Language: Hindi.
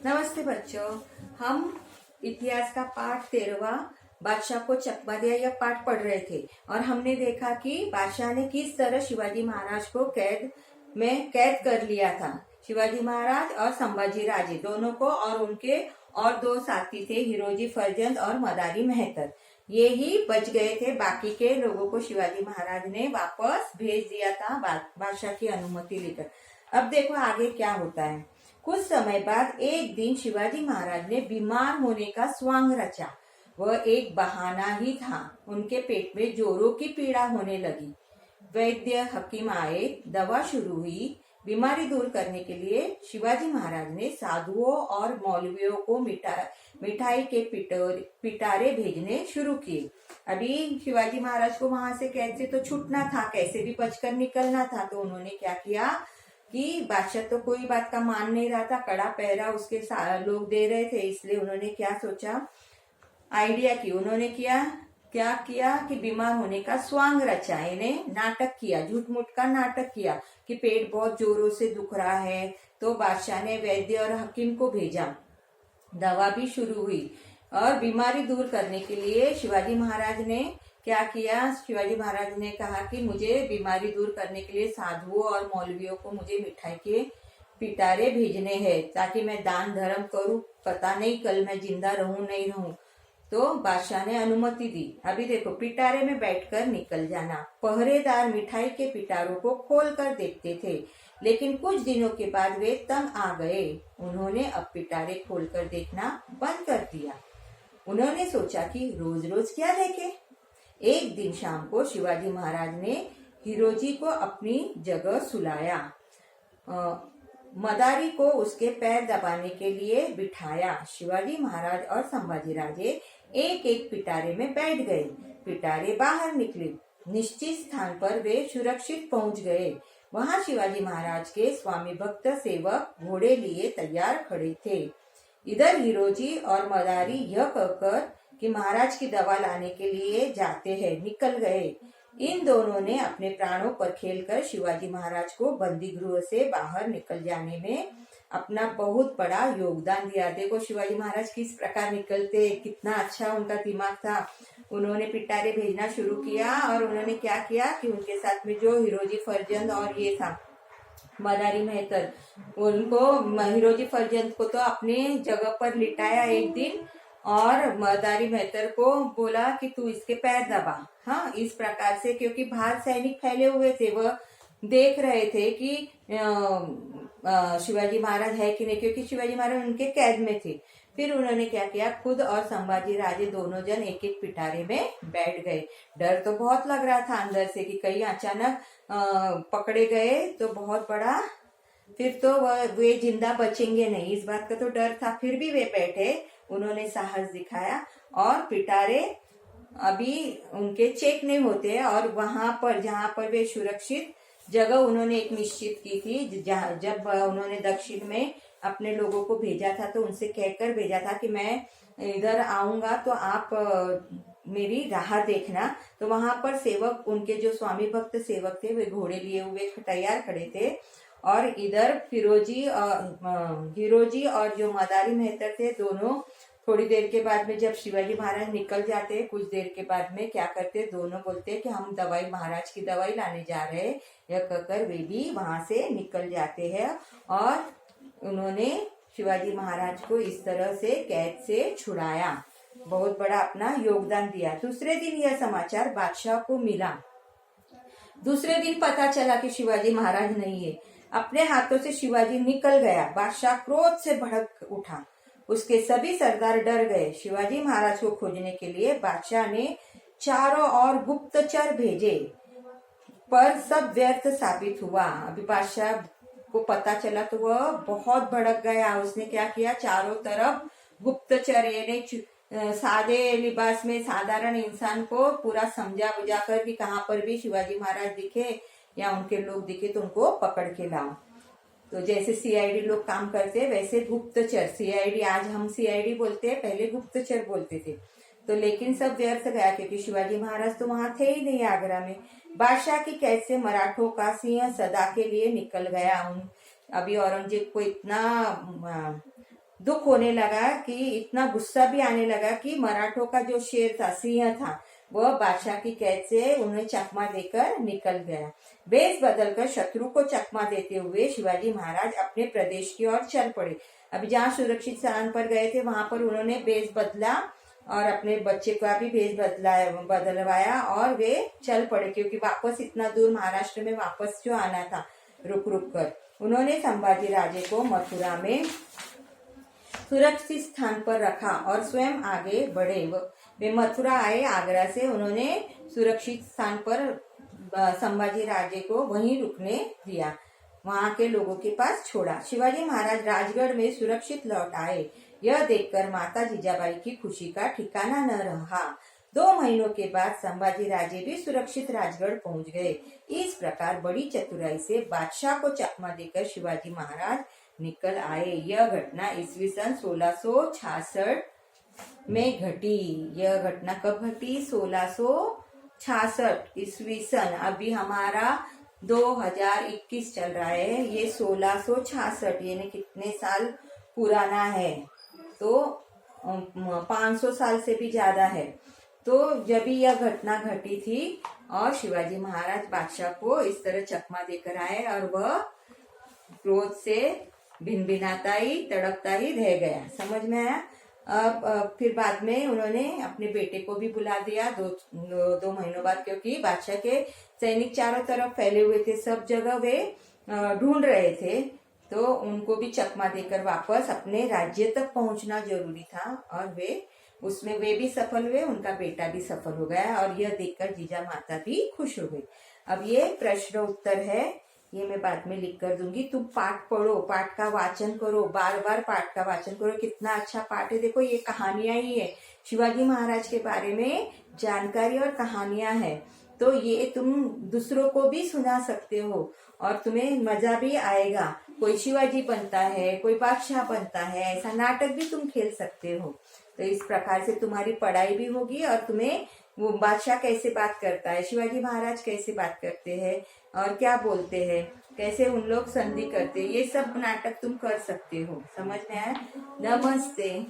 नमस्ते बच्चों। हम इतिहास का पाठ 13वां बादशाह को चकमा दिया यह पाठ पढ़ रहे थे और हमने देखा कि बादशाह ने किस तरह शिवाजी महाराज को कैद कर लिया था। शिवाजी महाराज और संभाजी राजे दोनों को और उनके और दो साथी थे, हिरोजी फर्जंद और मदारी मेहतर। ये ही बच गए थे। बाकी के लोगों को शिवाजी महाराज ने वापस भेज दिया था बादशाह की अनुमति लेकर। अब देखो आगे क्या होता है। कुछ समय बाद एक दिन शिवाजी महाराज ने बीमार होने का स्वांग रचा। वह एक बहाना ही था। उनके पेट में जोरों की पीड़ा होने लगी। वैद्य हकीम आए, दवा शुरू हुई। बीमारी दूर करने के लिए शिवाजी महाराज ने साधुओं और मौलवियों को मिठाई के पिटारे भेजने शुरू किए। अभी शिवाजी महाराज को वहां से कैद से तो छूटना था, कैसे भी बचकर निकलना था। तो उन्होंने क्या किया कि बादशाह तो कोई बात का मान नहीं रहा था, कड़ा पहरा उसके लोग दे रहे थे। इसलिए उन्होंने क्या सोचा, आइडिया की। उन्होंने क्या किया कि बीमार होने का स्वांग रचा, इन्हें नाटक किया, झूठ मूठ का नाटक किया कि पेट बहुत जोरों से दुख रहा है। तो बादशाह ने वैद्य और हकीम को भेजा। दवा भी शुरू हुई और बीमारी दूर करने के लिए शिवाजी महाराज ने क्या किया, शिवाजी महाराज ने कहा कि मुझे बीमारी दूर करने के लिए साधुओं और मौलवियों को मुझे मिठाई के पिटारे भेजने हैं ताकि मैं दान धर्म करूं, पता नहीं कल मैं जिंदा रहूं नहीं रहूं। तो बादशाह ने अनुमति दी। अभी देखो, पिटारे में बैठकर निकल जाना। पहरेदार मिठाई के पिटारों को खोल कर देखते थे, लेकिन कुछ दिनों के बाद वे तंग आ गए। उन्होंने अब पिटारे खोलकर देखना बंद कर दिया। उन्होंने सोचा कि रोज रोज क्या देखे। एक दिन शाम को शिवाजी महाराज ने हिरोजी को अपनी जगह सुलाया। मदारी को उसके पैर दबाने के लिए बिठाया। शिवाजी महाराज और संभाजी राजे एक एक पिटारे में बैठ गए। पिटारे बाहर निकले। निश्चित स्थान पर वे सुरक्षित पहुंच गए। वहां शिवाजी महाराज के स्वामी भक्त सेवक घोड़े लिए तैयार खड़े थे। इधर हिरोजी और मदारी यह कहकर कि महाराज की दवा लाने के लिए जाते हैं निकल गए। इन दोनों ने अपने प्राणों पर खेलकर शिवाजी महाराज को बंदी गृह से बाहर निकल जाने में अपना बहुत बड़ा योगदान दिया। देखो शिवाजी महाराज किस प्रकार निकलते, कितना अच्छा उनका दिमाग था। उन्होंने पिटारे भेजना शुरू किया और उन्होंने क्या किया कि उनके साथ में जो हिरोजी फर्जंद और ये था मदारी मेहतर, उनको हिरोजी फर्जंद को तो अपने जगह पर लिटाया एक दिन और मदारी मेहतर को बोला कि तू इसके पैर दबा। हाँ, इस प्रकार से, क्योंकि बाहर सैनिक फैले हुए थे, वह देख रहे थे कि शिवाजी महाराज है कि नहीं, क्योंकि शिवाजी महाराज उनके कैद में थे। फिर उन्होंने क्या किया, खुद और संभाजी राजे दोनों जन एक एक पिटारे में बैठ गए। डर तो बहुत लग रहा था अंदर से कि कहीं अचानक पकड़े गए तो बहुत बड़ा, फिर तो वे जिंदा बचेंगे नहीं, इस बात का तो डर था। फिर भी वे बैठे, उन्होंने साहस दिखाया और पिटारे अभी उनके चेक नहीं होते और वहां पर जहां पर वे सुरक्षित जगह उन्होंने एक निश्चित की थी, जब उन्होंने दक्षिण में अपने लोगों को भेजा था तो उनसे कहकर भेजा था कि मैं इधर आऊंगा तो आप मेरी राह देखना। तो वहां पर सेवक, उनके जो स्वामी भक्त सेवक थे, वे घोड़े लिए हुए तैयार खड़े थे और इधर हिरोजी और जो मदारी मेहतर थे दोनों थोड़ी देर के बाद में जब शिवाजी महाराज निकल जाते, कुछ देर के बाद में क्या करते, दोनों बोलते कि हम दवाई, महाराज की दवाई लाने जा रहे हैं। यह कहकर वे भी वहां से निकल जाते हैं और उन्होंने शिवाजी महाराज को इस तरह से कैद से छुड़ाया, बहुत बड़ा अपना योगदान दिया। दूसरे दिन यह समाचार बादशाह को मिला। दूसरे दिन पता चला कि शिवाजी महाराज नहीं है। अपने हाथों से शिवाजी निकल गया। बादशाह क्रोध से भड़क उठा। उसके सभी सरदार डर गए। शिवाजी महाराज को खोजने के लिए बादशाह ने चारों ओर गुप्तचर भेजे, पर सब व्यर्थ साबित हुआ। अभी बादशाह को पता चला तो वह बहुत भड़क गया। उसने क्या किया, चारों तरफ गुप्तचर, यानी सादे लिबास में साधारण इंसान को पूरा समझा बुझा कर कि कहाँ पर भी शिवाजी महाराज दिखे या उनके लोग दिखे तो उनको पकड़ के लाओ। तो जैसे सीआईडी लोग काम करते हैं वैसे गुप्तचर, सीआईडी आज हम सीआईडी बोलते हैं, पहले गुप्तचर बोलते थे। तो लेकिन सब व्यर्थ गया क्योंकि शिवाजी महाराज तो वहां थे ही नहीं आगरा में। बादशाह की कैद से मराठों का सिंह सदा के लिए निकल गया। अभी औरंगजेब को इतना दुख होने लगा कि इतना गुस्सा भी आने लगा कि मराठों का जो शेर था, सिंह था, वह बादशाह की कैद से उन्हें चकमा देकर निकल गया। बेस बदलकर शत्रु को चकमा देते हुए शिवाजी महाराज अपने प्रदेश की ओर चल पड़े। अभी जहाँ सुरक्षित स्थान पर गए थे वहां पर उन्होंने बेस बदला और अपने बच्चे का भी भेष बदलवाया और वे चल पड़े, क्योंकि वापस इतना दूर महाराष्ट्र में वापस जो आना था रुक रुक कर। उन्होंने संभाजी राजे को मथुरा में सुरक्षित स्थान पर रखा और स्वयं आगे बढ़े। वे मथुरा आए आगरा से। उन्होंने सुरक्षित स्थान पर संभाजी राजे को वहीं रुकने दिया, वहां के लोगों के पास छोड़ा। शिवाजी महाराज राजगढ़ में सुरक्षित लौट आए। यह देखकर माता जीजाबाई की खुशी का ठिकाना न रहा। 2 महीनों के बाद संभाजी राजे भी सुरक्षित राजगढ़ पहुंच गए। इस प्रकार बड़ी चतुराई से बादशाह को चकमा देकर शिवाजी महाराज निकल आए। यह घटना ईस्वी सन 1666 में घटी। यह घटना कब घटी? 1666 ईस्वी सन। अभी हमारा 2021 चल रहा है, ये 1666 यानी कितने साल पुराना है? तो 500 साल से भी ज्यादा है। तो जब भी यह घटना घटी थी और शिवाजी महाराज बादशाह को इस तरह चकमा देकर आए और वह क्रोध से भिनभिनाता ही तड़पता ही रह गया। समझ में आया? अब फिर बाद में उन्होंने अपने बेटे को भी बुला दिया 2 महीनों बाद, क्योंकि बादशाह के सैनिक चारों तरफ फैले हुए थे, सब जगह वे ढूंढ रहे थे। तो उनको भी चकमा देकर वापस अपने राज्य तक पहुंचना जरूरी था और उसमें वे भी सफल हुए, उनका बेटा भी सफल हो गया और यह देखकर जीजा माता भी खुश हो गई। अब ये प्रश्न उत्तर है, ये मैं बाद में लिख कर दूंगी। तुम पाठ पढ़ो, पाठ का वाचन करो, बार बार पाठ का वाचन करो। कितना अच्छा पाठ है, देखो ये कहानियां ही है, शिवाजी महाराज के बारे में जानकारी और कहानियां हैं। तो ये तुम दूसरों को भी सुना सकते हो और तुम्हें मजा भी आएगा। कोई शिवाजी बनता है, कोई बादशाह बनता है, ऐसा नाटक भी तुम खेल सकते हो। तो इस प्रकार से तुम्हारी पढ़ाई भी होगी और तुम्हें वो बादशाह कैसे बात करता है, शिवाजी महाराज कैसे बात करते हैं और क्या बोलते हैं, कैसे उन लोग संधि करते हैं, ये सब नाटक तुम कर सकते हो। समझ में आया? नमस्ते।